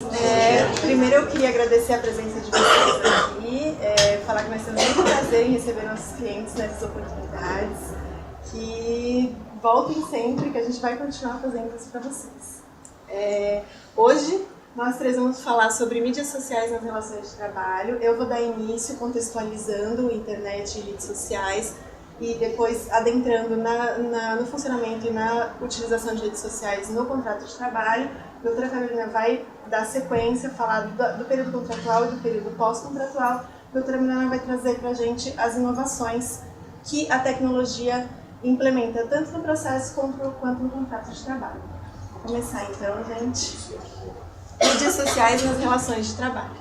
Primeiro eu queria agradecer a presença de vocês aqui, falar que nós temos muito prazer em receber nossos clientes nessas oportunidades, que voltem sempre, que a gente vai continuar fazendo isso para vocês. Hoje nós três vamos falar sobre mídias sociais nas relações de trabalho. Eu vou dar início contextualizando internet e redes sociais e depois adentrando no funcionamento e na utilização de redes sociais no contrato de trabalho. A doutora Carolina vai dar sequência, falar do período contratual e do período pós-contratual. A doutora Milena vai trazer para a gente as inovações que a tecnologia implementa, tanto no processo quanto no contrato de trabalho. Vou começar então, gente. Mídias sociais nas relações de trabalho.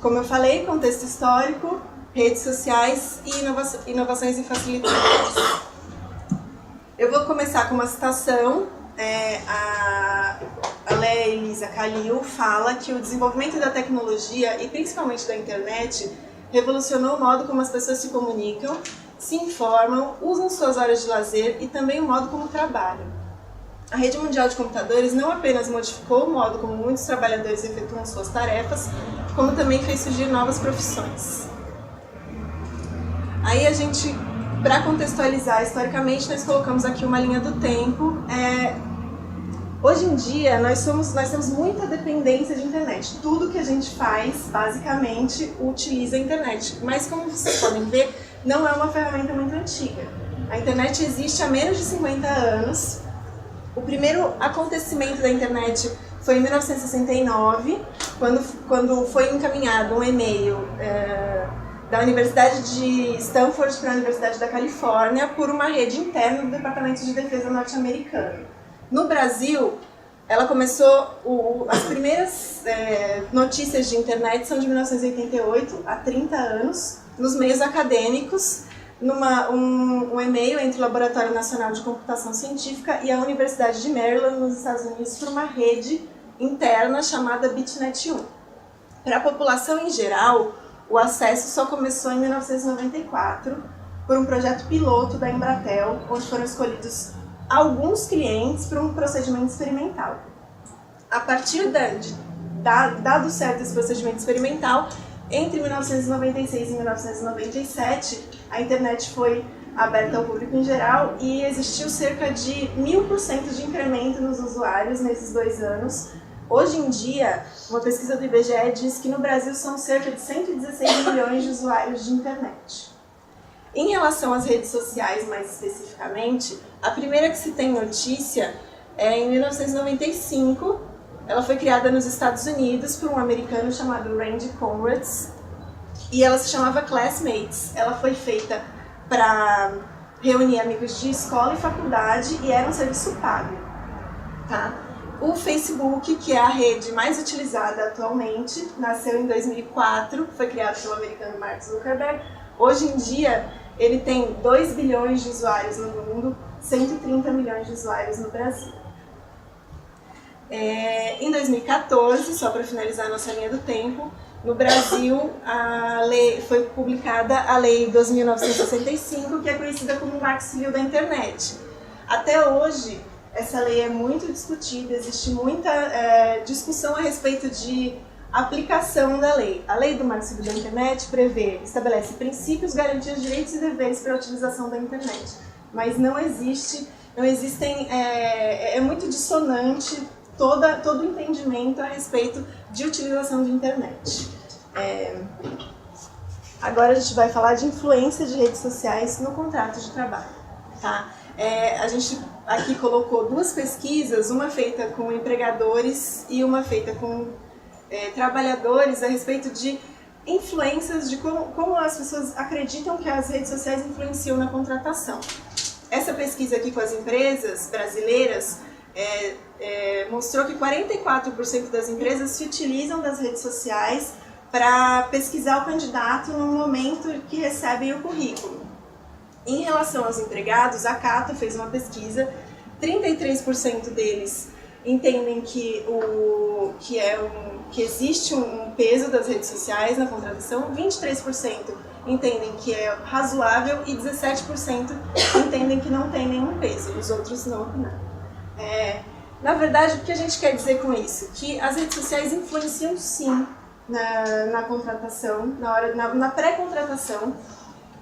Como eu falei, contexto histórico, redes sociais e inovações e facilitadores. Eu vou começar com uma citação. A Léa Elisa Kalil fala que o desenvolvimento da tecnologia e principalmente da internet revolucionou o modo como as pessoas se comunicam, se informam, usam suas horas de lazer e também o modo como trabalham. A rede mundial de computadores não apenas modificou o modo como muitos trabalhadores efetuam suas tarefas, como também fez surgir novas profissões. Aí a gente, para contextualizar historicamente, nós colocamos aqui uma linha do tempo. Hoje em dia, nós temos muita dependência de internet. Tudo que a gente faz, basicamente, utiliza a internet. Mas, como vocês podem ver, não é uma ferramenta muito antiga. A internet existe há menos de 50 anos. O primeiro acontecimento da internet foi em 1969, quando foi encaminhado um e-mail da Universidade de Stanford para a Universidade da Califórnia por uma rede interna do Departamento de Defesa norte-americano. No Brasil, ela começou, as primeiras notícias de internet são de 1988, há 30 anos, nos meios acadêmicos, um e-mail entre o Laboratório Nacional de Computação Científica e a Universidade de Maryland, nos Estados Unidos, por uma rede interna chamada BitNet 1. Para a população em geral, o acesso só começou em 1994, por um projeto piloto da Embratel, onde foram escolhidos alguns clientes para um procedimento experimental. A partir dado certo esse procedimento experimental, entre 1996 e 1997, a internet foi aberta ao público em geral e existiu cerca de 1000% de incremento nos usuários nesses 2 anos. Hoje em dia, uma pesquisa do IBGE diz que no Brasil são cerca de 116 milhões de usuários de internet. Em relação às redes sociais, mais especificamente, a primeira que se tem notícia é em 1995. Ela foi criada nos Estados Unidos por um americano chamado Randy Conrads e ela se chamava Classmates. Ela foi feita para reunir amigos de escola e faculdade e era um serviço pago. Tá? O Facebook, que é a rede mais utilizada atualmente, nasceu em 2004, foi criado pelo americano Mark Zuckerberg. Hoje em dia, ele tem 2 bilhões de usuários no mundo, 130 milhões de usuários no Brasil. Em 2014, só para finalizar a nossa linha do tempo, no Brasil foi publicada a Lei 2.965, que é conhecida como o Marco Civil da Internet. Até hoje, essa lei é muito discutida, existe muita discussão a respeito de aplicação da lei. A Lei do Marco Civil da Internet estabelece princípios, garantias, direitos e deveres para a utilização da internet. Mas não existem, é muito dissonante todo o entendimento a respeito de utilização de internet. Agora a gente vai falar de influência de redes sociais no contrato de trabalho. Tá? A gente aqui colocou 2 pesquisas, uma feita com empregadores e uma feita com trabalhadores a respeito de influências, de como as pessoas acreditam que as redes sociais influenciam na contratação. Essa pesquisa aqui com as empresas brasileiras mostrou que 44% das empresas se utilizam das redes sociais para pesquisar o candidato no momento que recebem o currículo. Em relação aos empregados, a Cato fez uma pesquisa, 33% deles entendem que existe um peso das redes sociais na contratação, 23% entendem que é razoável e 17% entendem que não tem nenhum peso, os outros não opinam. Na verdade, o que a gente quer dizer com isso? Que as redes sociais influenciam sim na contratação, na pré-contratação,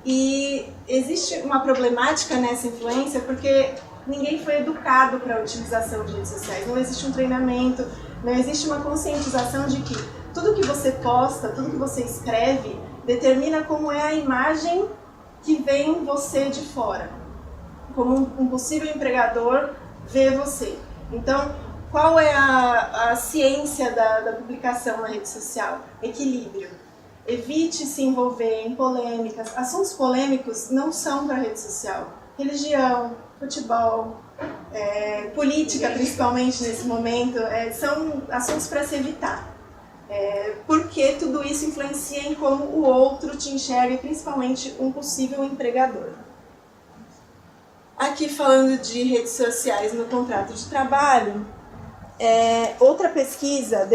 e existe uma problemática nessa influência porque ninguém foi educado para a utilização de redes sociais, não existe um treinamento, não existe uma conscientização de que tudo que você posta, tudo que você escreve, determina como é a imagem que vem você de fora, como um possível empregador vê você. Então, qual é a ciência da publicação na rede social? Equilíbrio. Evite se envolver em polêmicas. Assuntos polêmicos não são para a rede social. Religião, futebol, política, principalmente nesse momento, são assuntos para se evitar. Porque tudo isso influencia em como o outro te enxerga, e principalmente um possível empregador. Aqui falando de redes sociais no contrato de trabalho, outra pesquisa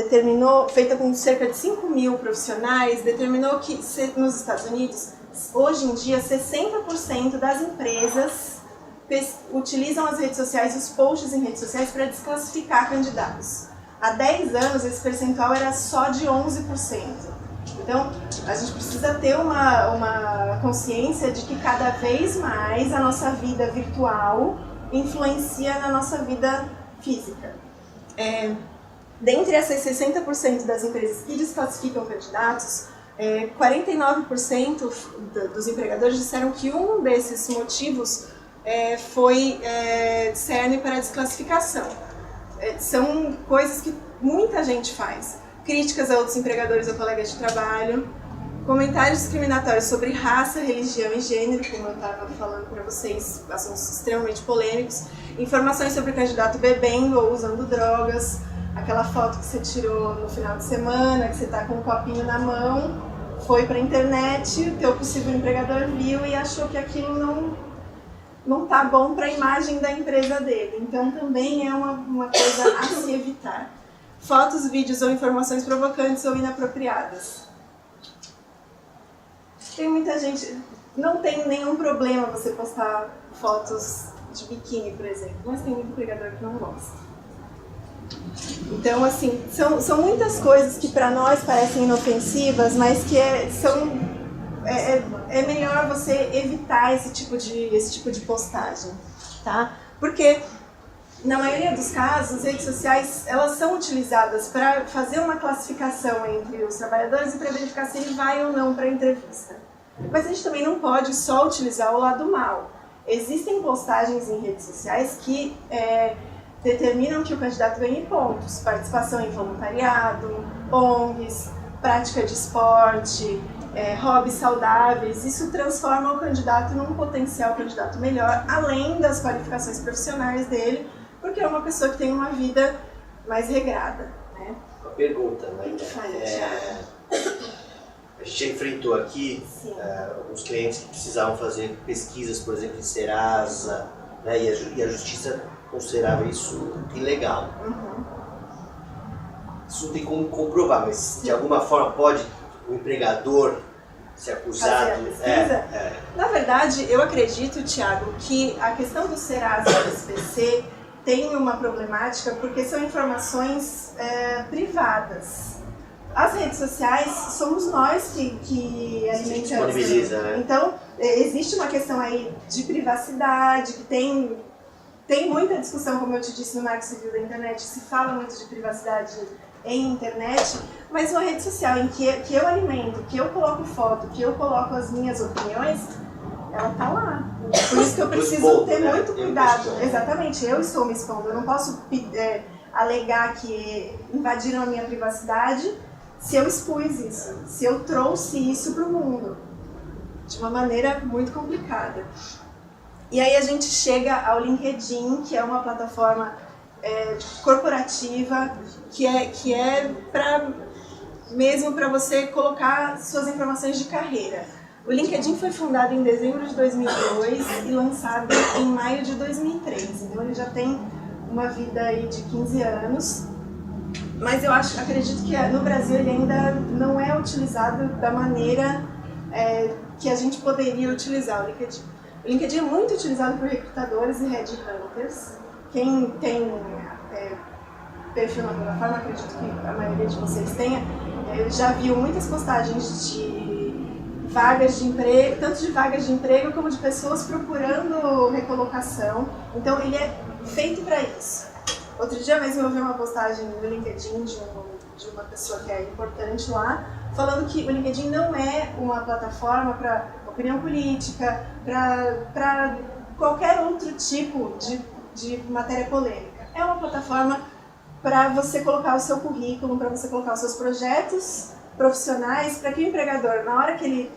feita com cerca de 5.000 profissionais, determinou que nos Estados Unidos, hoje em dia, 60% das empresas utilizam as redes sociais, os posts em redes sociais, para desclassificar candidatos. Há 10 anos esse percentual era só de 11%. Então, a gente precisa ter uma consciência de que cada vez mais a nossa vida virtual influencia na nossa vida física. Dentre essas 60% das empresas que desclassificam candidatos, 49% dos empregadores disseram que um desses motivos cerne para a desclassificação. São coisas que muita gente faz. Críticas a outros empregadores ou colegas de trabalho, comentários discriminatórios sobre raça, religião e gênero, como eu estava falando para vocês, assuntos extremamente polêmicos, informações sobre o candidato bebendo ou usando drogas, aquela foto que você tirou no final de semana, que você está com um copinho na mão, foi para a internet, o teu possível empregador viu e achou que aquilo não está bom para a imagem da empresa dele. Então também é uma coisa a se evitar. Fotos, vídeos ou informações provocantes ou inapropriadas. Tem muita gente... Não tem nenhum problema você postar fotos de biquíni, por exemplo, mas tem muito empregador que não gosta. Então, assim, são muitas coisas que para nós parecem inofensivas, mas que é melhor você evitar esse tipo de postagem, tá? Porque na maioria dos casos, as redes sociais elas são utilizadas para fazer uma classificação entre os trabalhadores e para verificar se ele vai ou não para a entrevista. Mas a gente também não pode só utilizar o lado mal. Existem postagens em redes sociais que determinam que o candidato ganhe pontos, participação em voluntariado, ONGs, prática de esporte, hobbies saudáveis. Isso transforma o candidato num potencial candidato melhor, além das qualificações profissionais dele, porque é uma pessoa que tem uma vida mais regrada, né? Uma pergunta, né? A gente enfrentou aqui alguns clientes que precisavam fazer pesquisas, por exemplo, em Serasa, né? E a justiça considerava isso ilegal. Uhum. Isso não tem como comprovar, mas de alguma forma pode o empregador ser acusado? Na verdade, eu acredito, Thiago, que a questão do Serasa e do SPC tem uma problemática porque são informações privadas. As redes sociais somos nós que alimentamos. Né? Então, existe uma questão aí de privacidade, que tem muita discussão, como eu te disse, no Marco Civil da Internet, se fala muito de privacidade em internet, mas uma rede social em que eu alimento, que eu coloco foto, que eu coloco as minhas opiniões, ela está lá. Por isso que eu preciso ter muito cuidado. Exatamente, eu estou me expondo. Eu não posso alegar que invadiram a minha privacidade se eu expus isso, se eu trouxe isso para o mundo, de uma maneira muito complicada. E aí a gente chega ao LinkedIn, que é uma plataforma corporativa, que é mesmo para você colocar suas informações de carreira. O LinkedIn foi fundado em dezembro de 2002 e lançado em maio de 2003, então ele já tem uma vida aí de 15 anos, mas eu acredito que no Brasil ele ainda não é utilizado da maneira que a gente poderia utilizar o LinkedIn. O LinkedIn é muito utilizado por recrutadores e headhunters. Quem tem perfil na plataforma, acredito que a maioria de vocês tenha, já viu muitas postagens de vagas de emprego, tanto de vagas de emprego como de pessoas procurando recolocação. Então ele é feito para isso. Outro dia mesmo eu vi uma postagem no LinkedIn de uma pessoa que é importante lá, falando que o LinkedIn não é uma plataforma para opinião política, para qualquer outro tipo de matéria polêmica. É uma plataforma para você colocar o seu currículo, para você colocar os seus projetos profissionais, para que o empregador, na hora que ele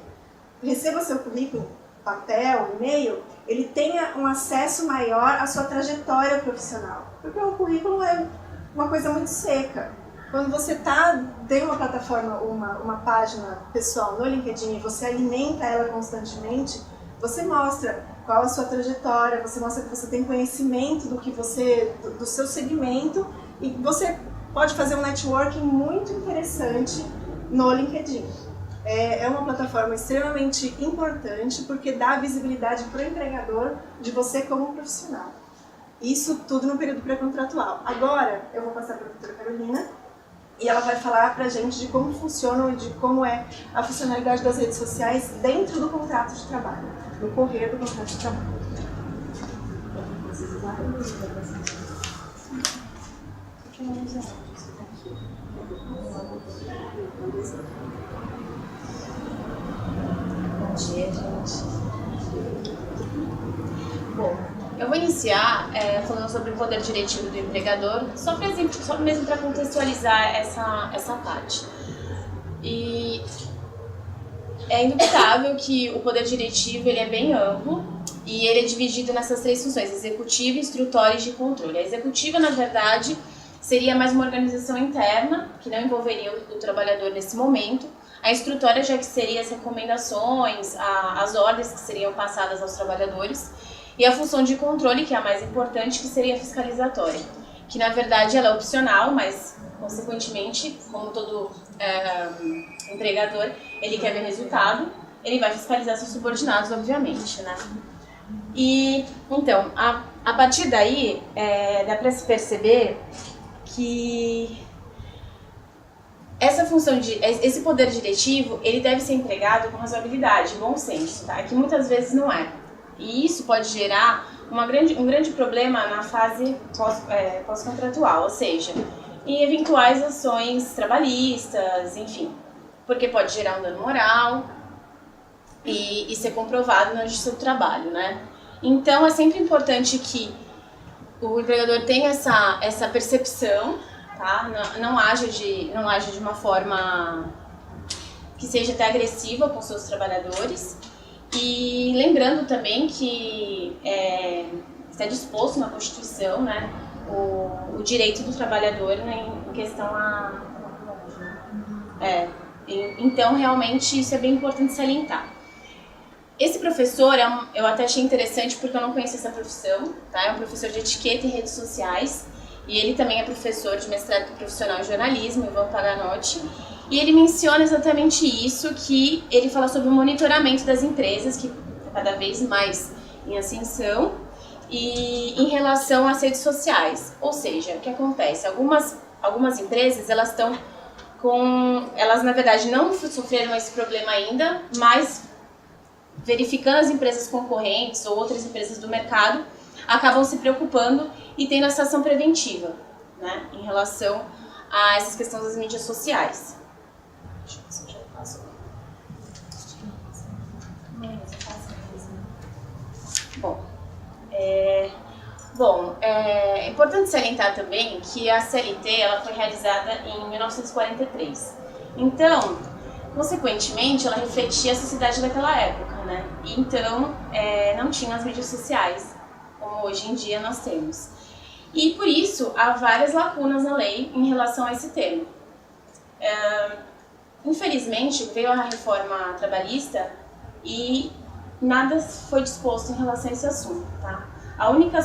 receba o seu currículo, papel, e-mail, ele tenha um acesso maior à sua trajetória profissional. Porque o currículo é uma coisa muito seca. Quando você tem uma plataforma, uma página pessoal no LinkedIn e você alimenta ela constantemente, você mostra qual a sua trajetória, você mostra que você tem conhecimento do seu segmento e você pode fazer um networking muito interessante no LinkedIn. É uma plataforma extremamente importante porque dá visibilidade para o empregador de você como profissional. Isso tudo no período pré-contratual. Agora eu vou passar para a doutora Carolina e ela vai falar para a gente de como funcionam e de como é a funcionalidade das redes sociais dentro do contrato de trabalho, no correr do contrato de trabalho. Bom dia, gente. Bom, eu vou iniciar falando sobre o poder diretivo do empregador, só mesmo para contextualizar essa parte. E é indubitável que o poder diretivo ele é bem amplo e ele é dividido nessas três funções: executiva, instrutória e de controle. A executiva, na verdade, seria mais uma organização interna, que não envolveria o trabalhador nesse momento. A instrutória já que seria as recomendações, as ordens que seriam passadas aos trabalhadores. E a função de controle, que é a mais importante, que seria a fiscalizatória. Que na verdade ela é opcional, mas consequentemente, como todo empregador, ele quer ver resultado, ele vai fiscalizar seus subordinados, obviamente, né? E então, a partir daí, dá para se perceber que essa função esse poder diretivo, ele deve ser empregado com razoabilidade, bom senso, tá? Que muitas vezes não é. E isso pode gerar um grande problema na fase pós-contratual, ou seja, em eventuais ações trabalhistas, enfim, porque pode gerar um dano moral e ser comprovado na justiça do trabalho, né? Então é sempre importante que o empregador tenha essa percepção, tá? Não haja de uma forma que seja até agressiva com seus trabalhadores. E lembrando também que está disposto na Constituição, né, o direito do trabalhador, né, em questão então realmente isso é bem importante salientar. Esse professor, eu até achei interessante porque eu não conhecia essa profissão, tá? É um professor de etiqueta e redes sociais e ele também é professor de mestrado profissional em jornalismo, Ivan Paganotti. E ele menciona exatamente isso, que ele fala sobre o monitoramento das empresas, que é cada vez mais em ascensão, e em relação às redes sociais. Ou seja, o que acontece? Algumas empresas, elas na verdade não sofreram esse problema ainda, mas verificando as empresas concorrentes ou outras empresas do mercado, acabam se preocupando e tendo essa ação preventiva, né, em relação a essas questões das mídias sociais. Deixa eu ver se eu já passo. É importante salientar também que a CLT ela foi realizada em 1943. Então, consequentemente, ela refletia a sociedade daquela época, né? E então, não tinha as mídias sociais, como hoje em dia nós temos. E por isso, há várias lacunas na lei em relação a esse tema. Infelizmente, veio a reforma trabalhista e nada foi disposto em relação a esse assunto, tá? A única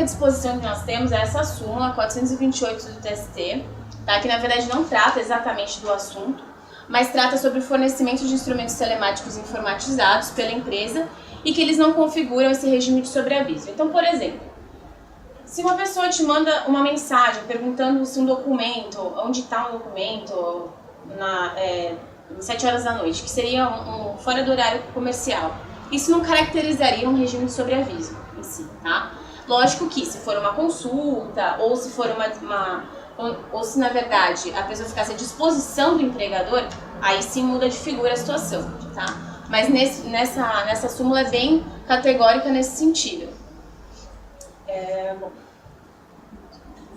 disposição que nós temos é essa súmula 428 do TST, tá? Que na verdade não trata exatamente do assunto, mas trata sobre o fornecimento de instrumentos telemáticos informatizados pela empresa e que eles não configuram esse regime de sobreaviso. Então, por exemplo, se uma pessoa te manda uma mensagem perguntando se um documento, onde está um documento, 7 horas da noite, que seria fora do horário comercial, isso não caracterizaria um regime de sobreaviso em si, tá? Lógico que se for uma consulta, ou se for ou se na verdade a pessoa ficasse à disposição do empregador, aí sim muda de figura a situação, tá? Mas nessa súmula é bem categórica nesse sentido. Bom.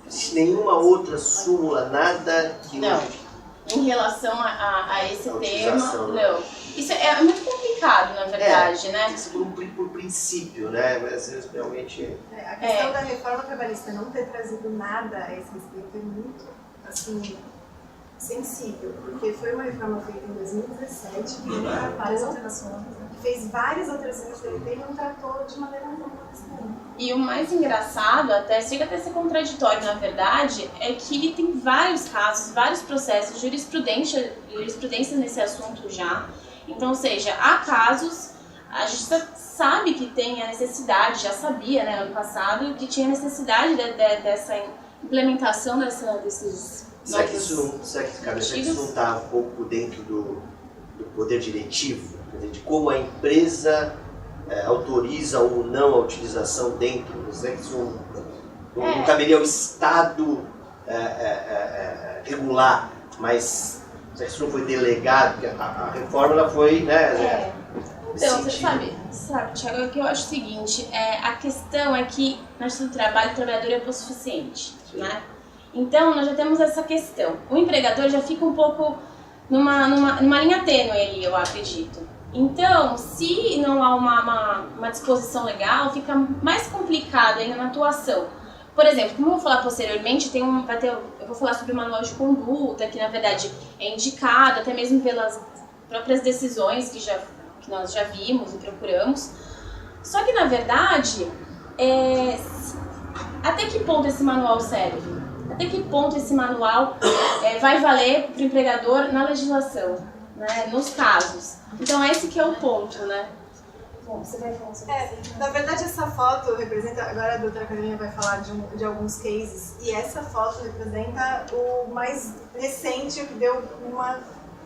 Não existe nenhuma outra súmula, nada que... Não, em relação a esse tema, né? não. Isso é muito complicado, na verdade, né? Tem que ser por princípio, né? Mas às vezes realmente... A questão da reforma trabalhista não ter trazido nada a esse respeito é muito, assim, sensível, porque foi uma reforma feita em 2017, que fez várias alterações do DLT e não tratou de maneira nenhuma a questão. E o mais engraçado, chega até a ser contraditório, na verdade, é que tem vários casos, vários processos, jurisprudências nesse assunto já. Então, ou seja, há casos, a gente sabe que tem a necessidade, já sabia, né, ano passado, que tinha necessidade dessa implementação desses será que isso não está um pouco dentro do poder diretivo? Quer dizer, de como a empresa autoriza ou não a utilização dentro? Será que isso não caberia ao Estado regular, mas será que isso não foi delegado? Porque a reforma ela foi, né? Então, você sabe, Thiago, o que eu acho o seguinte, a questão é que na justiça do trabalho o trabalhador é hipossuficiente, né? Então, nós já temos essa questão. O empregador já fica um pouco numa linha tênue ali, eu acredito. Então, se não há uma disposição legal, fica mais complicado ainda na atuação. Por exemplo, como eu vou falar posteriormente, eu vou falar sobre o manual de conduta, que na verdade é indicado, até mesmo pelas próprias decisões que nós já vimos e procuramos. Só que na verdade, até que ponto esse manual serve? Até que ponto esse manual vai valer para o empregador na legislação, né, nos casos? Então esse que é o ponto, né? Bom, você vai falar sobre isso. Na verdade, essa foto representa, agora a doutora Carolina vai falar de alguns cases, e essa foto representa o mais recente, que deu uma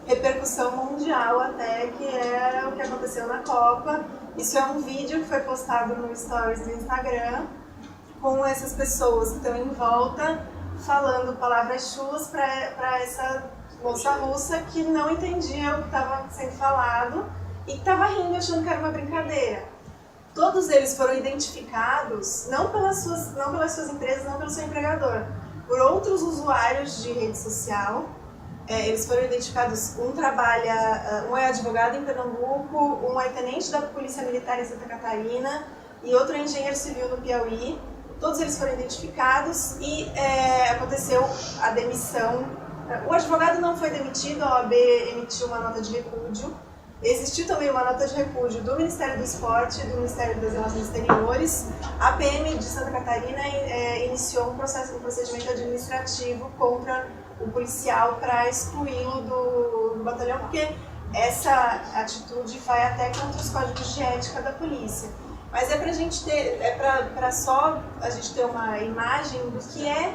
repercussão mundial até, que é o que aconteceu na Copa. Isso é um vídeo que foi postado no Stories do Instagram, com essas pessoas que estão em volta, falando palavras chulas para essa moça russa que não entendia o que estava sendo falado e que estava rindo, achando que era uma brincadeira. Todos eles foram identificados, não pelas suas empresas, não pelo seu empregador, por outros usuários de rede social. Eles foram identificados, um é advogado em Pernambuco, um é tenente da Polícia Militar em Santa Catarina e outro é engenheiro civil no Piauí. Todos eles foram identificados e aconteceu a demissão. O advogado não foi demitido, a OAB emitiu uma nota de repúdio. Existiu também uma nota de repúdio do Ministério do Esporte e do Ministério das Relações Exteriores. A PM de Santa Catarina iniciou um procedimento administrativo contra o policial para excluí-lo do batalhão, porque essa atitude vai até contra os códigos de ética da polícia. Mas pra gente ter, para só a gente ter uma imagem do que é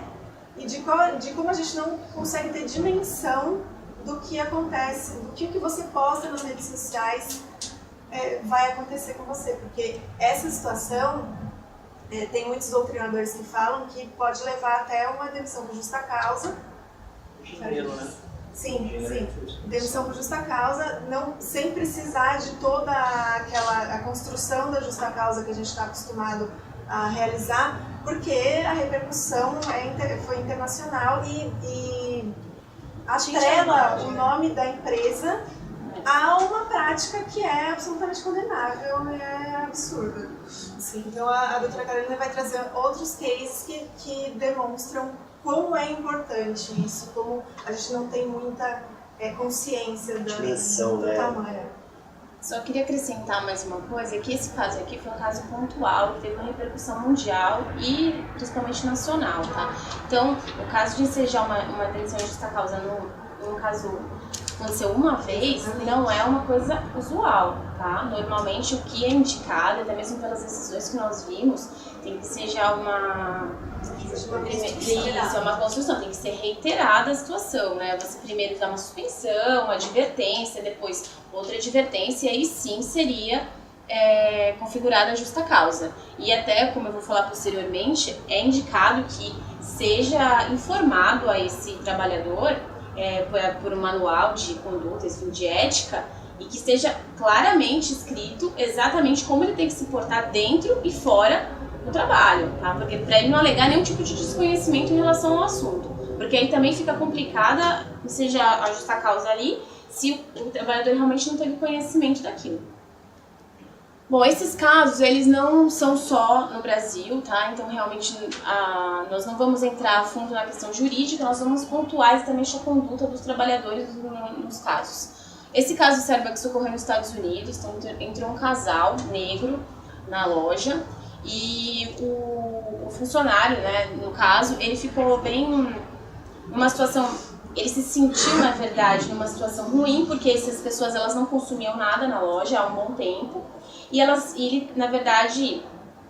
e de como a gente não consegue ter dimensão do que acontece, do que você posta nas redes sociais vai acontecer com você, porque essa situação tem muitos doutrinadores que falam que pode levar até uma demissão por justa causa. Sim. Demissão por justa causa, sem precisar de toda a construção da justa causa que a gente está acostumado a realizar, porque a repercussão foi internacional e atrela o nome da empresa a uma prática que é absolutamente condenável e absurda. Sim, então a doutora Carolina vai trazer outros cases que demonstram como é importante isso, como a gente não tem muita consciência do tamanho. Só queria acrescentar mais uma coisa, que esse caso aqui foi um caso pontual, que teve uma repercussão mundial e principalmente nacional, tá? Então, o caso de ensejar uma demissão de justa causa num caso aconteceu uma vez, não é uma coisa usual, tá? Normalmente o que é indicado, até mesmo pelas decisões que nós vimos, tem que ser já uma construção, tem que ser reiterada a situação, né? Você primeiro dá uma suspensão, uma advertência, depois outra advertência, e aí sim seria configurada a justa causa. E até, como eu vou falar posteriormente, é indicado que seja informado a esse trabalhador por um manual de conduta, de ética, e que esteja claramente escrito exatamente como ele tem que se portar dentro e fora do trabalho, tá? Porque para ele não alegar nenhum tipo de desconhecimento em relação ao assunto, porque aí também fica complicada, seja a justa causa ali, se o trabalhador realmente não teve conhecimento daquilo. Bom, esses casos, eles não são só no Brasil, tá? Então, realmente, nós não vamos entrar a fundo na questão jurídica, nós vamos pontuar exatamente a conduta dos trabalhadores nos casos. Esse caso serve que ocorreu nos Estados Unidos, então entrou um casal negro na loja e o funcionário, né, no caso, ele ficou bem numa situação... Ele se sentiu, na verdade, numa situação ruim, porque essas pessoas elas não consumiam nada na loja há um bom tempo. E ele, na verdade,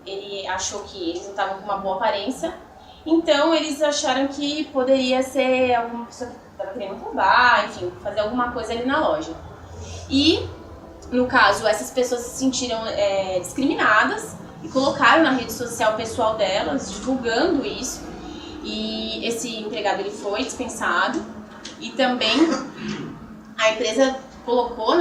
ele achou que eles não estavam com uma boa aparência. Então, eles acharam que poderia ser alguma pessoa que estava querendo roubar, enfim, fazer alguma coisa ali na loja. E, no caso, essas pessoas se sentiram discriminadas e colocaram na rede social pessoal delas, divulgando isso. E esse empregado ele foi dispensado e também a empresa colocou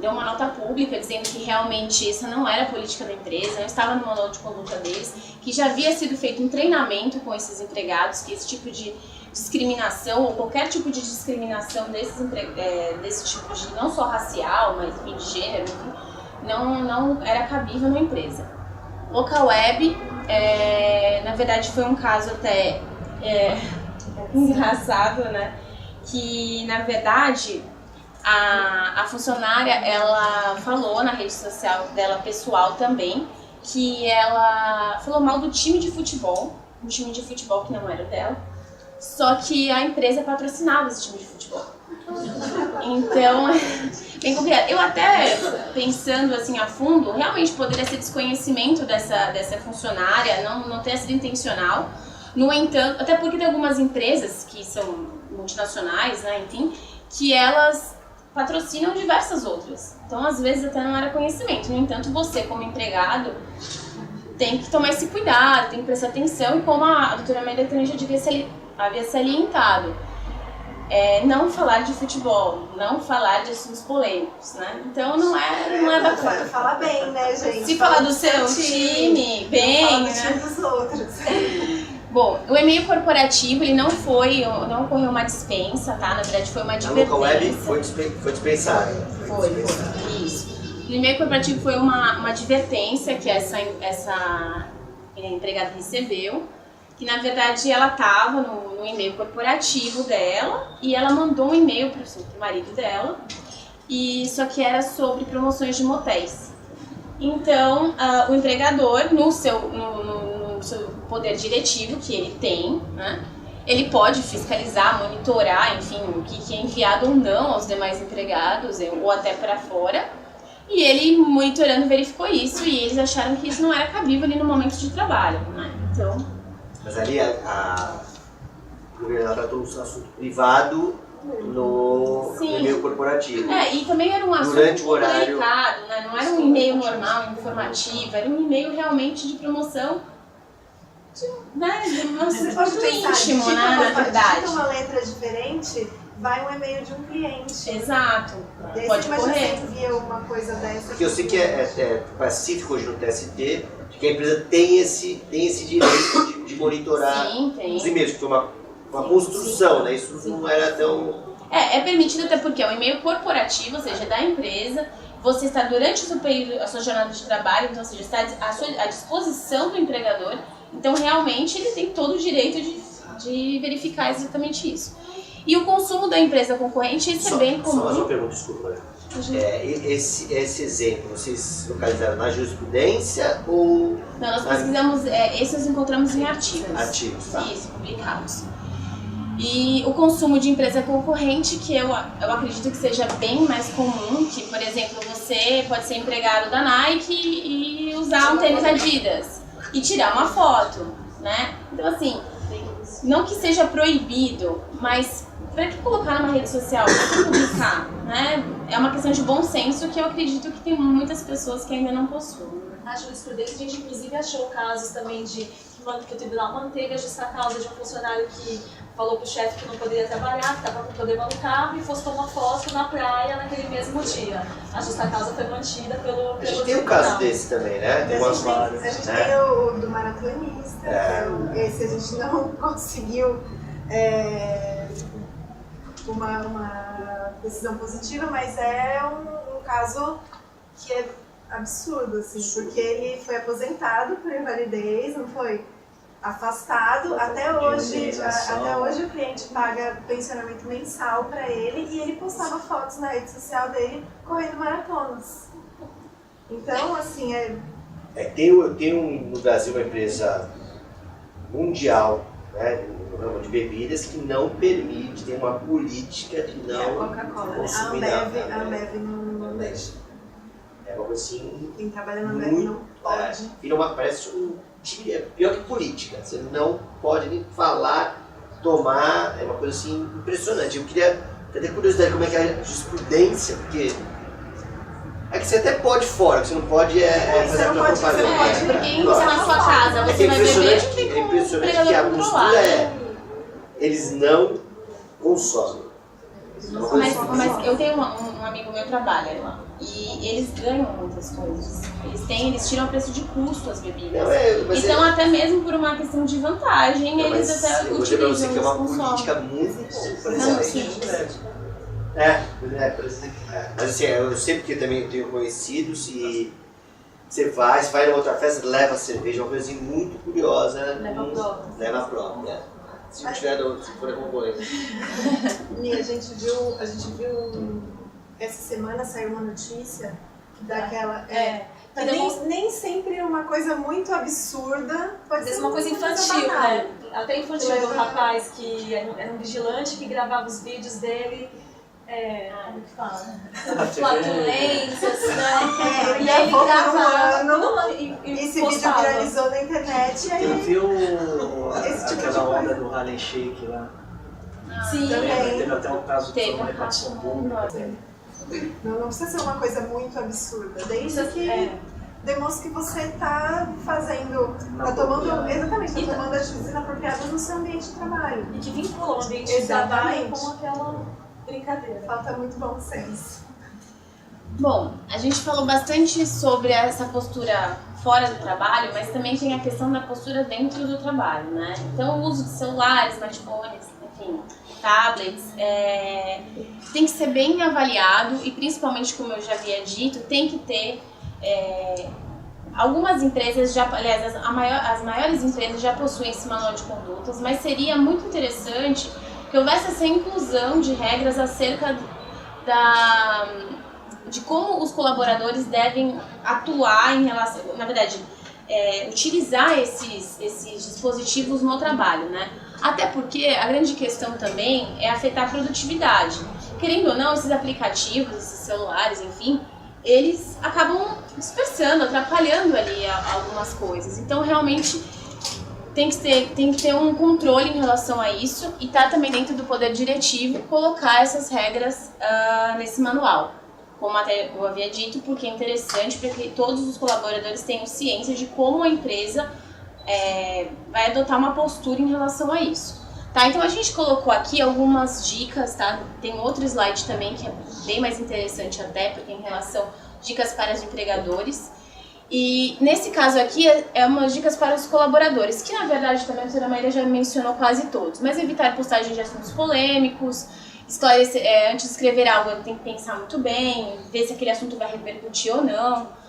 deu uma nota pública dizendo que realmente essa não era a política da empresa, não estava no manual de conduta deles, que já havia sido feito um treinamento com esses empregados, que esse tipo de discriminação ou qualquer tipo de discriminação desse tipo de, não só racial, mas enfim, de gênero, não era cabível na empresa. Localweb, na verdade foi um caso até engraçado, né? Que na verdade a funcionária ela falou na rede social dela pessoal também que ela falou mal do time de futebol, um time de futebol que não era dela, só que a empresa patrocinava esse time de futebol. Então, bem complicado. Eu até, pensando assim a fundo, realmente poderia ser desconhecimento dessa funcionária, não ter sido intencional. No entanto, até porque tem algumas empresas que são multinacionais, né, enfim, que elas patrocinam diversas outras. Então, às vezes, até não era conhecimento. No entanto, você, como empregado, tem que tomar esse cuidado, tem que prestar atenção. E como a doutora Amélia também já havia salientado, não falar de futebol, não falar de assuntos polêmicos, né? Então não é bacana. Falar bem, né, gente? Se falar do seu time, bem, né? Dos outros. Bom, o e-mail corporativo, ele não ocorreu uma dispensa, tá? Na verdade, foi uma advertência. A Localweb foi dispensada. Foi, isso. O e-mail corporativo foi uma advertência que essa empregada recebeu, que na verdade ela estava no e-mail corporativo dela e ela mandou um e-mail para o marido dela, só que era sobre promoções de motéis. Então, o empregador, no seu poder diretivo que ele tem, né, ele pode fiscalizar, monitorar, enfim, o que é enviado ou não aos demais empregados ou até para fora. E ele, monitorando, verificou isso e eles acharam que isso não era cabível ali no momento de trabalho, né? Então... Mas ali a governadora tratou um assunto privado no e-mail corporativo. E também era um assunto delicado, né? Não era um e-mail normal, informativo, era um e-mail realmente de promoção de um assunto íntimo, né, na verdade. Se uma letra diferente, vai um e-mail de um cliente. Exato, daí pode correr. Você envia uma coisa dessa. Porque eu sei que é pacífico hoje no TST, que a empresa tem esse direito de monitorar os e-mails, que foi uma construção, né? Isso não era tão... É permitido até porque é um e-mail corporativo, ou seja, da empresa, você está durante o seu período, a sua jornada de trabalho, então, ou seja, está à disposição do empregador, então realmente ele tem todo o direito de verificar exatamente isso. E o consumo da empresa concorrente, isso é bem comum. Só mais uma pergunta, desculpa. Esse exemplo, vocês localizaram na jurisprudência ou... Não, nós pesquisamos, esse nós encontramos em artigos. Artigos, tá. Isso, publicados. E o consumo de empresa concorrente, que eu acredito que seja bem mais comum, que, por exemplo, você pode ser empregado da Nike e usar um tênis Adidas e tirar uma foto, né? Então, assim, não que seja proibido, mas para que colocar numa rede social? Para que publicar, né? É uma questão de bom senso que eu acredito que tem muitas pessoas que ainda não possuem. Na jurisprudência, a gente inclusive achou casos também de que o tribunal manteve a justa causa de um funcionário que falou pro chefe que não poderia trabalhar, que estava com problema no carro e postou uma foto na praia naquele mesmo dia. A justa causa foi mantida pelo A gente tem um caso desse também, né? Tem umas várias. A gente tem o do maratonista, esse a gente não conseguiu uma decisão positiva, mas é um caso que é absurdo, assim, porque ele foi aposentado por invalidez, não foi? Afastado, até hoje o cliente paga pensionamento mensal para ele e ele postava fotos na rede social dele correndo maratonas. Então, assim, tem no Brasil uma empresa mundial, né, no ramo de bebidas, que não permite, tem uma política de não a Coca-Cola, consumir a Ambev não deixa. É uma coisa assim. Quem trabalha na Ambev não pode. Parece é pior que política. Você não pode nem falar, tomar, é uma coisa assim impressionante. Eu queria ter curiosidade como é que é a jurisprudência, porque é que você até pode fora, o que você não pode fazer a propaganda. Porque você na sua casa, você vai beber, não tem como é impressionante que a postura eles não consomem. Mas eu tenho um amigo meu que trabalha lá e eles ganham muitas coisas. Eles tiram o preço de custo as bebidas. Então até mesmo por uma questão de vantagem, eles até utilizam. Eu vou dizer pra você que é uma política muito presente. Mas assim, eu sempre que também tenho conhecidos e você vai numa outra festa, leva cerveja, é uma coisa assim muito curiosa. Leva a prova. Se for a concorrência. E a gente viu essa semana saiu uma notícia daquela. Nem sempre uma coisa muito absurda, pode ser uma coisa infantil, né? Até infantil, do rapaz que era um vigilante que gravava os vídeos dele. Como que fala? Flatulências, né? E aí ele gravava e esse vídeo viralizou na internet e aí... Eu vi aquela onda do Harlem Shake lá. Sim, teve até um caso de repartição pública. Não precisa ser uma coisa muito absurda, desde que demonstre que você está fazendo, está tomando atitudes inapropriadas no seu ambiente de trabalho. E que vincula o ambiente de trabalho com aquela brincadeira. Falta muito bom senso. Bom, a gente falou bastante sobre essa postura fora do trabalho, mas também tem a questão da postura dentro do trabalho, né? Então o uso de celulares, smartphones, enfim, tablets, tem que ser bem avaliado e principalmente, como eu já havia dito, tem que ter... algumas empresas aliás, as maiores empresas já possuem esse manual de condutas, mas seria muito interessante que houvesse essa inclusão de regras acerca de como os colaboradores devem atuar em relação, na verdade, utilizar esses dispositivos no trabalho, né? Até porque a grande questão também é afetar a produtividade. Querendo ou não, esses aplicativos, esses celulares, enfim, eles acabam dispersando, atrapalhando ali algumas coisas. Então, realmente, tem que ter um controle em relação a isso e tá também dentro do poder diretivo colocar essas regras nesse manual. Como até eu havia dito, porque é interessante para que todos os colaboradores tenham ciência de como a empresa vai adotar uma postura em relação a isso. Tá, então a gente colocou aqui algumas dicas, tá? Tem outro slide também que é bem mais interessante até, porque em relação a dicas para os empregadores. E nesse caso aqui é umas dicas para os colaboradores, que na verdade também a doutora Maíra já mencionou quase todos. Mas evitar postagem de assuntos polêmicos, esclarecer, antes de escrever algo tem que pensar muito bem, ver se aquele assunto vai repercutir ou não.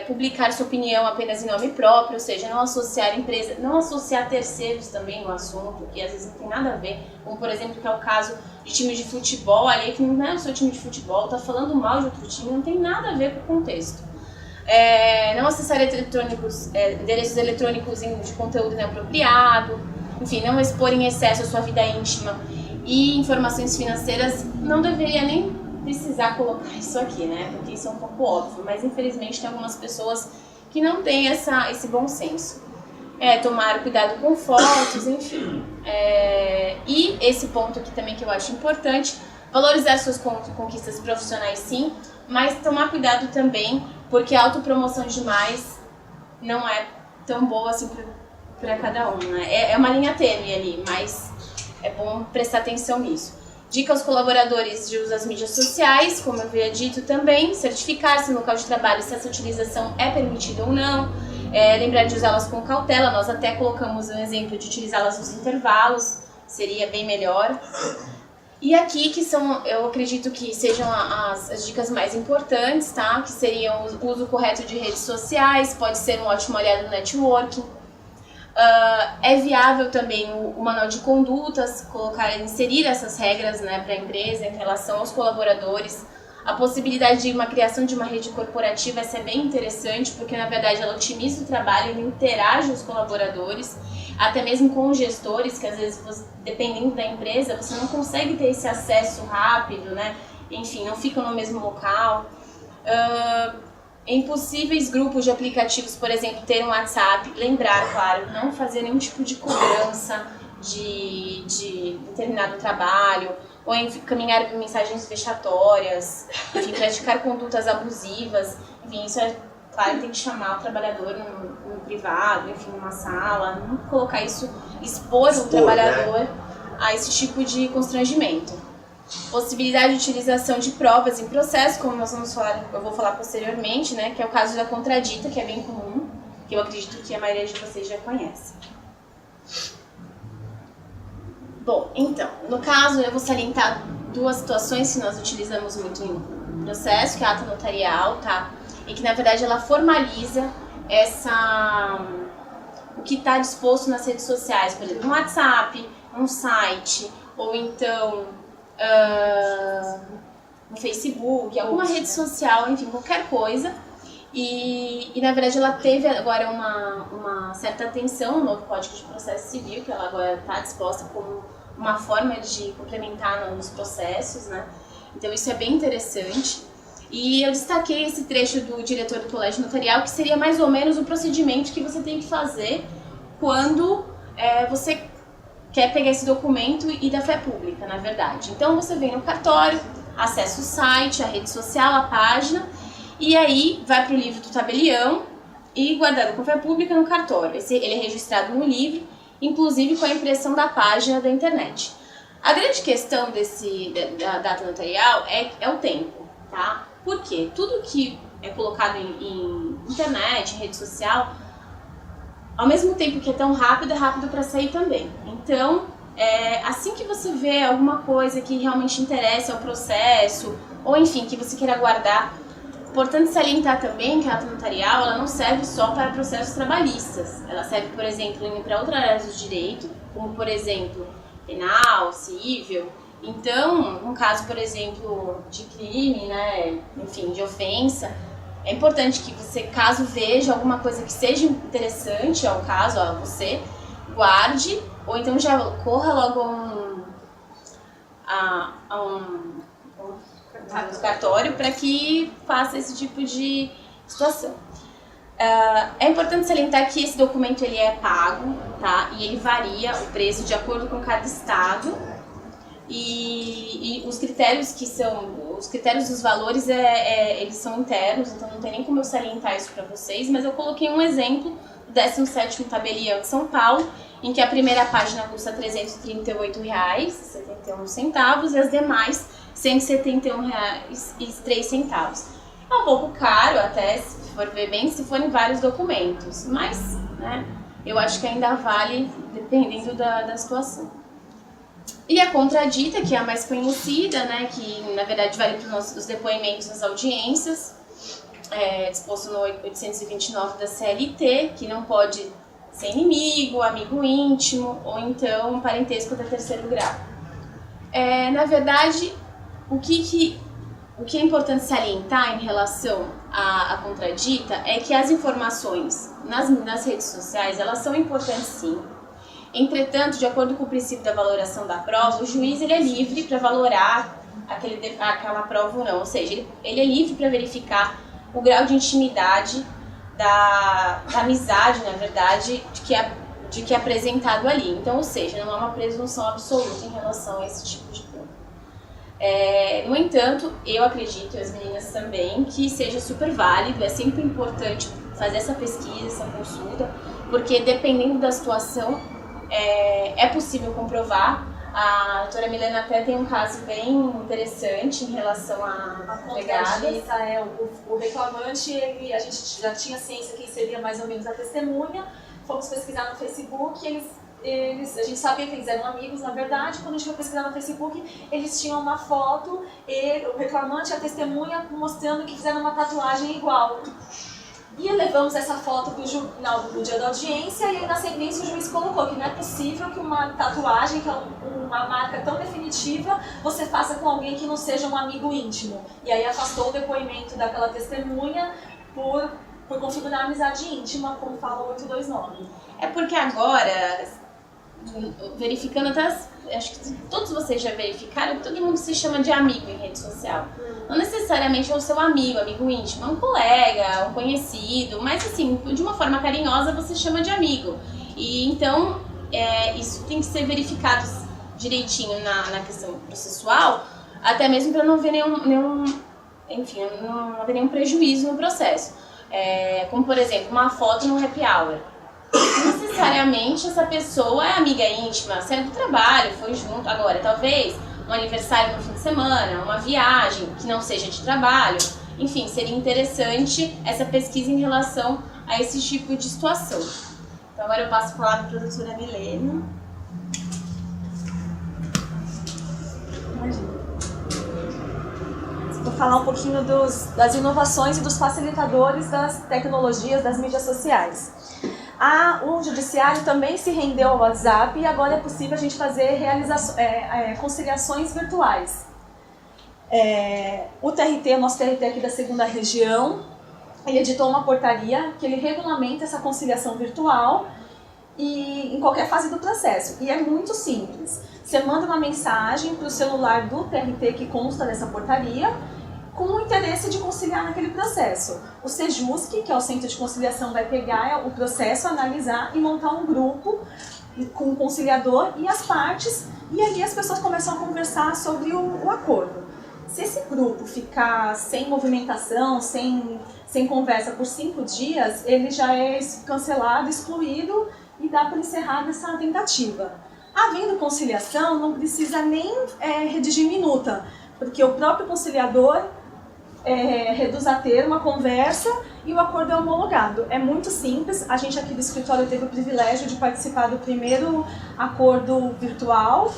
Publicar sua opinião apenas em nome próprio, ou seja, não associar terceiros também no assunto, que às vezes não tem nada a ver, como por exemplo que é o caso de time de futebol, ali que não é o seu time de futebol, tá falando mal de outro time, não tem nada a ver com o contexto. Não acessar endereços eletrônicos de conteúdo inapropriado, enfim, não expor em excesso a sua vida íntima e informações financeiras, não deveria nem precisar colocar isso aqui, né? Porque isso é um pouco óbvio, mas infelizmente tem algumas pessoas que não têm esse bom senso. Tomar cuidado com fotos, enfim. E esse ponto aqui também que eu acho importante, valorizar suas conquistas profissionais sim, mas tomar cuidado também, porque a autopromoção demais não é tão boa assim para cada um, né? É uma linha tênue ali, mas é bom prestar atenção nisso. Dica aos colaboradores de uso das mídias sociais, como eu havia dito também, certificar-se no local de trabalho se essa utilização é permitida ou não, lembrar de usá-las com cautela, nós até colocamos um exemplo de utilizá-las nos intervalos, seria bem melhor. E aqui que são, eu acredito que sejam as dicas mais importantes, tá? Que seriam o uso correto de redes sociais, pode ser um ótimo aliado no networking. É viável também o manual de condutas, inserir essas regras, né, para a empresa em relação aos colaboradores. A possibilidade de uma criação de uma rede corporativa, essa é bem interessante, porque na verdade ela otimiza o trabalho e interage os colaboradores, até mesmo com os gestores, que às vezes, dependendo da empresa, você não consegue ter esse acesso rápido, né? Enfim, não ficam no mesmo local. Em possíveis grupos de aplicativos, por exemplo, ter um WhatsApp, lembrar, claro, não fazer nenhum tipo de cobrança de determinado trabalho, ou encaminhar mensagens vexatórias, enfim, praticar condutas abusivas, enfim, isso é claro, tem que chamar o trabalhador no privado, enfim, numa sala, não colocar isso, expor o trabalhador a esse tipo de constrangimento. Possibilidade de utilização de provas em processo, como nós vamos falar, eu vou falar posteriormente, né, que é o caso da contradita, que é bem comum, que eu acredito que a maioria de vocês já conhece. Bom, então, no caso eu vou salientar duas situações que nós utilizamos muito em processo, que é a ata notarial, tá? E que na verdade ela formaliza o que está disposto nas redes sociais, por exemplo, no WhatsApp, um site, ou então no Facebook, alguma rede social, enfim, qualquer coisa. E na verdade ela teve agora uma certa atenção no novo Código de Processo Civil, que ela agora está disposta como uma forma de complementar nos processos, né? Então isso é bem interessante. E eu destaquei esse trecho do diretor do Colégio Notarial, que seria mais ou menos o procedimento que você tem que fazer quando você quer pegar esse documento e dar fé pública, na verdade. Então você vem no cartório, acessa o site, a rede social, a página, e aí vai para o livro do tabelião e guardado com fé pública no cartório. Ele é registrado no livro, inclusive com a impressão da página da internet. A grande questão da data notarial é o tempo, tá? Por quê? Tudo que é colocado em internet, em rede social, ao mesmo tempo que é tão rápido, é rápido para sair também. Então, assim que você vê alguma coisa que realmente interessa ao processo, ou enfim, que você queira guardar, importante salientar também que a ata notarial ela não serve só para processos trabalhistas. Ela serve, por exemplo, para outras áreas do direito, como, por exemplo, penal, civil. Então, um caso, por exemplo, de crime, né, enfim, de ofensa, é importante que você, caso veja alguma coisa que seja interessante ao caso, a você, guarde, ou então já corra logo a um cartório para que faça esse tipo de situação. É importante salientar que esse documento ele é pago, tá? E ele varia o preço de acordo com cada estado. E os critérios dos valores eles são internos, então não tem nem como eu salientar isso para vocês, mas eu coloquei um exemplo do 17º tabelião de São Paulo, em que a primeira página custa R$ 338,71 e as demais R$ 171,03. É um pouco caro até, se for ver bem, se forem vários documentos, mas né, eu acho que ainda vale dependendo da situação. E a contradita, que é a mais conhecida, né, que na verdade vale para os depoimentos nas audiências, disposto no 829 da CLT, que não pode ser inimigo, amigo íntimo ou então parentesco da terceiro grau. Na verdade, o que é importante salientar em relação à contradita é que as informações nas redes sociais, elas são importantes sim. Entretanto, de acordo com o princípio da valoração da prova, o juiz ele é livre para valorar aquela prova ou não, ou seja, ele é livre para verificar o grau de intimidade da amizade, na verdade, de que é apresentado ali. Então, ou seja, não há uma presunção absoluta em relação a esse tipo de prova. No entanto, eu acredito, e as meninas também, que seja super válido, é sempre importante fazer essa pesquisa, essa consulta, porque dependendo da situação, é possível comprovar. A doutora Milena até tem um caso bem interessante em relação a legada. O reclamante, a gente já tinha ciência quem seria mais ou menos a testemunha, fomos pesquisar no Facebook, a gente sabia que eles eram amigos, na verdade. Quando a gente foi pesquisar no Facebook, eles tinham uma foto, o reclamante e a testemunha mostrando que fizeram uma tatuagem igual. E levamos essa foto no dia da audiência, e aí na sentença o juiz colocou que não é possível que uma tatuagem, que é uma marca tão definitiva, você faça com alguém que não seja um amigo íntimo. E aí afastou o depoimento daquela testemunha por configurar a amizade íntima, como fala o 829. É porque agora, verificando até, acho que todos vocês já verificaram, todo mundo se chama de amigo em rede social. Não necessariamente é o seu amigo íntimo, é um colega, um conhecido, mas assim, de uma forma carinhosa você chama de amigo. E então, isso tem que ser verificado direitinho na questão processual, até mesmo para não haver não haver nenhum prejuízo no processo. Como, por exemplo, uma foto no happy hour. Não necessariamente essa pessoa é amiga íntima, saiu do trabalho, foi junto. Agora, talvez um aniversário no fim de semana, uma viagem que não seja de trabalho. Enfim, seria interessante essa pesquisa em relação a esse tipo de situação. Então agora eu passo a palavra para a doutora Milena. Vou falar um pouquinho das inovações e dos facilitadores das tecnologias das mídias sociais. O judiciário também se rendeu ao WhatsApp e agora é possível a gente fazer conciliações virtuais. O TRT, nosso TRT aqui da 2ª Região, ele editou uma portaria que ele regulamenta essa conciliação virtual e em qualquer fase do processo. E é muito simples. Você manda uma mensagem para o celular do TRT que consta dessa portaria, com o interesse de conciliar naquele processo. O Sejusc, que é o Centro de Conciliação, vai pegar o processo, analisar e montar um grupo com o conciliador e as partes, e ali as pessoas começam a conversar sobre o acordo. Se esse grupo ficar sem movimentação, sem conversa por 5 dias, ele já é cancelado, excluído, e dá para encerrar essa tentativa. Havendo conciliação, não precisa nem redigir minuta, porque o próprio conciliador reduz a termo a conversa e o acordo é homologado. É muito simples. A gente aqui do escritório teve o privilégio de participar do primeiro acordo virtual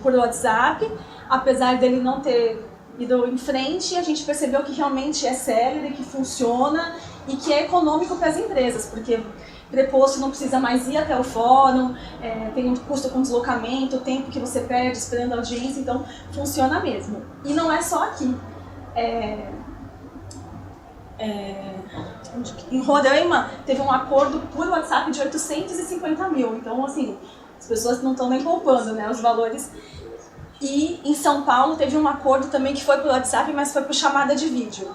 por WhatsApp. Apesar dele não ter ido em frente, a gente percebeu que realmente é célere, que funciona e que é econômico para as empresas, porque preposto não precisa mais ir até o fórum, tem um custo com deslocamento, o tempo que você perde esperando a audiência, então funciona mesmo. E não é só aqui. Em Roraima teve um acordo por WhatsApp de 850 mil, então assim, as pessoas não estão nem poupando, né, os valores. E em São Paulo teve um acordo também que foi por WhatsApp, mas foi por chamada de vídeo.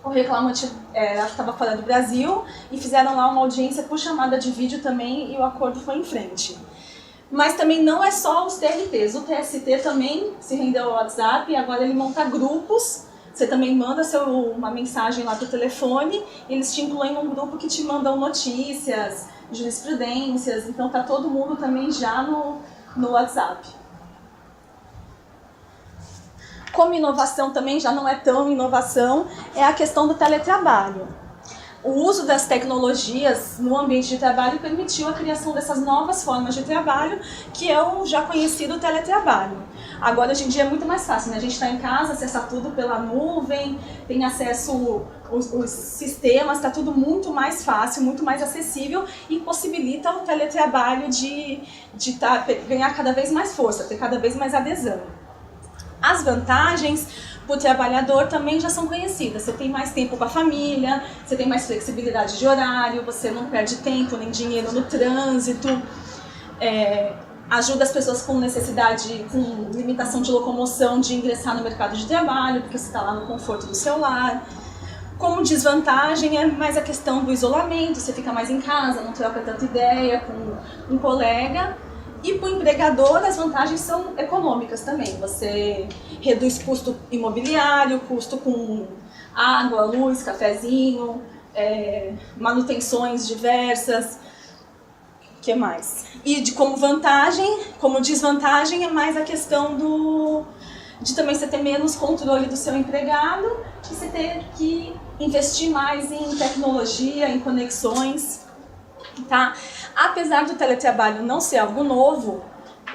O reclamante estava fora do Brasil e fizeram lá uma audiência por chamada de vídeo também e o acordo foi em frente. Mas também não é só os TRTs, o TST também se rendeu ao WhatsApp e agora ele monta grupos. Você também manda uma mensagem lá pro telefone e eles te incluem num grupo que te mandam notícias, jurisprudências, então tá todo mundo também já no WhatsApp. Como inovação também já não é tão inovação, é a questão do teletrabalho. O uso das tecnologias no ambiente de trabalho permitiu a criação dessas novas formas de trabalho, que é o já conhecido teletrabalho. Agora, hoje em dia, é muito mais fácil, né? A gente está em casa, acessa tudo pela nuvem, tem acesso aos sistemas, está tudo muito mais fácil, muito mais acessível e possibilita o teletrabalho de ganhar cada vez mais força, ter cada vez mais adesão. As vantagens para o trabalhador também já são conhecidas. Você tem mais tempo com a família, você tem mais flexibilidade de horário, você não perde tempo nem dinheiro no trânsito. ajuda as pessoas com necessidade, com limitação de locomoção, de ingressar no mercado de trabalho, porque você está lá no conforto do seu lar. Como desvantagem é mais a questão do isolamento, você fica mais em casa, não troca tanta ideia com um colega. E para o empregador as vantagens são econômicas também, você reduz custo imobiliário, custo com água, luz, cafezinho, manutenções diversas, o que mais? E como vantagem, como desvantagem é mais a questão de também você ter menos controle do seu empregado e você ter que investir mais em tecnologia, em conexões, tá? Apesar do teletrabalho não ser algo novo,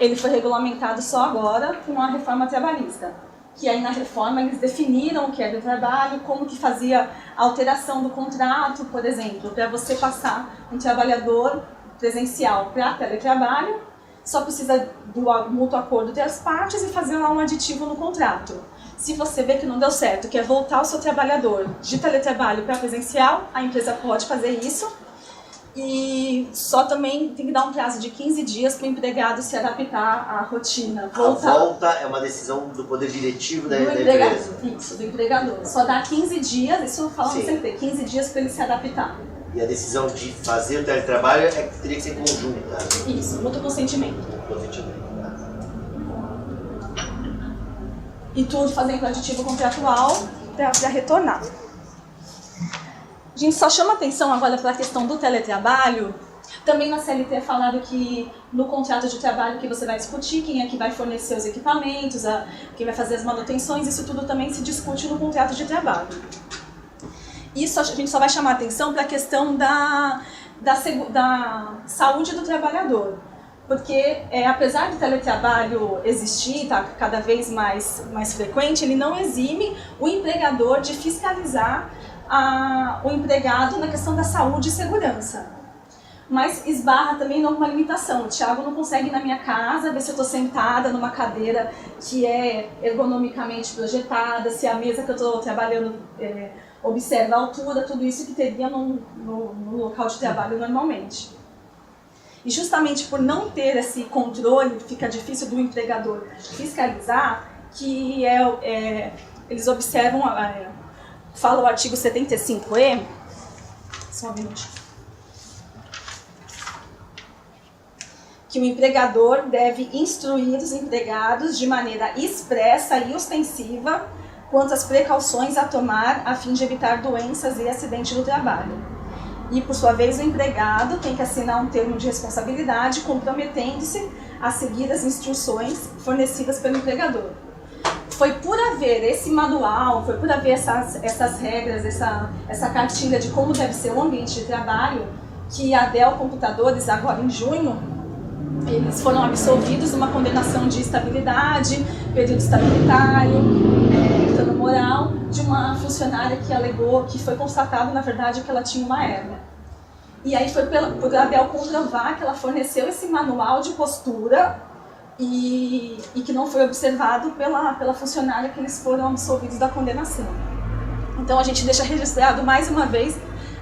ele foi regulamentado só agora com a reforma trabalhista. Que aí na reforma eles definiram o que é do trabalho, como que fazia a alteração do contrato, por exemplo, para você passar um trabalhador presencial para teletrabalho, só precisa do mútuo acordo das partes e fazer lá um aditivo no contrato. Se você vê que não deu certo, quer voltar o seu trabalhador de teletrabalho para presencial, a empresa pode fazer isso. E só também tem que dar um prazo de 15 dias para o empregado se adaptar à rotina. Voltar. A volta é uma decisão do poder diretivo da empresa. Isso, do empregador. Só dá 15 dias, isso falamos sempre, 15 dias para ele se adaptar. E a decisão de fazer o teletrabalho teria que ser conjunta. Isso, mútuo consentimento. E tudo fazendo o aditivo contratual para retornar. A gente só chama atenção agora para a questão do teletrabalho. Também na CLT é falado que no contrato de trabalho que você vai discutir quem é que vai fornecer os equipamentos, quem vai fazer as manutenções, isso tudo também se discute no contrato de trabalho. Isso a gente só vai chamar atenção para a questão da saúde do trabalhador. Porque apesar do teletrabalho existir, tá cada vez mais frequente, ele não exime o empregador de fiscalizar o empregado na questão da saúde e segurança. Mas esbarra também numa limitação. O Thiago não consegue ir na minha casa ver se eu estou sentada numa cadeira que é ergonomicamente projetada, se a mesa que eu estou trabalhando observa a altura, tudo isso que teria no local de trabalho normalmente. E justamente por não ter esse controle, fica difícil do empregador fiscalizar, que eles observam, fala o artigo 75E, só um minutinho, que o empregador deve instruir os empregados de maneira expressa e ostensiva quanto às precauções a tomar a fim de evitar doenças e acidentes no trabalho. E, por sua vez, o empregado tem que assinar um termo de responsabilidade comprometendo-se a seguir as instruções fornecidas pelo empregador. Foi por haver esse manual, foi por haver essas regras, essa cartilha de como deve ser o ambiente de trabalho, que a Dell Computadores, agora em junho, eles foram absolvidos de uma condenação de estabilidade, período estabilitário, dano moral, de uma funcionária que alegou que foi constatado, na verdade, que ela tinha uma hérnia. E aí foi por a Dell comprovar que ela forneceu esse manual de postura e que não foi observado pela funcionária, que eles foram absolvidos da condenação. Então a gente deixa registrado mais uma vez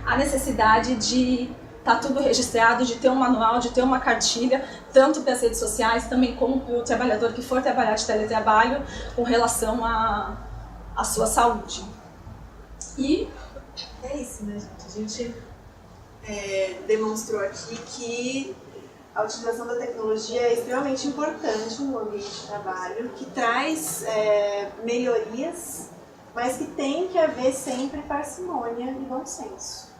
a necessidade de estar tudo registrado, de ter um manual, de ter uma cartilha, tanto para as redes sociais, também como para o trabalhador que for trabalhar de teletrabalho, com relação à sua saúde. E é isso, né, gente? A gente demonstrou aqui que a utilização da tecnologia é extremamente importante no ambiente de trabalho, que traz melhorias, mas que tem que haver sempre parcimônia e bom senso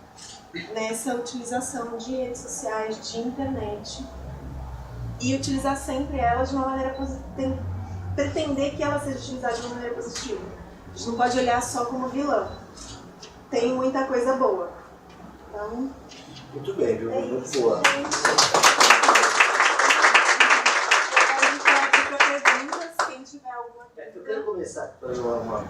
nessa utilização de redes sociais, de internet, e utilizar sempre ela de uma maneira positiva, pretender que ela seja utilizada de uma maneira positiva. A gente não pode olhar só como vilã. Tem muita coisa boa. Então, muito bem, viu? Muito boa. Quem tiver alguma eu quero começar com uma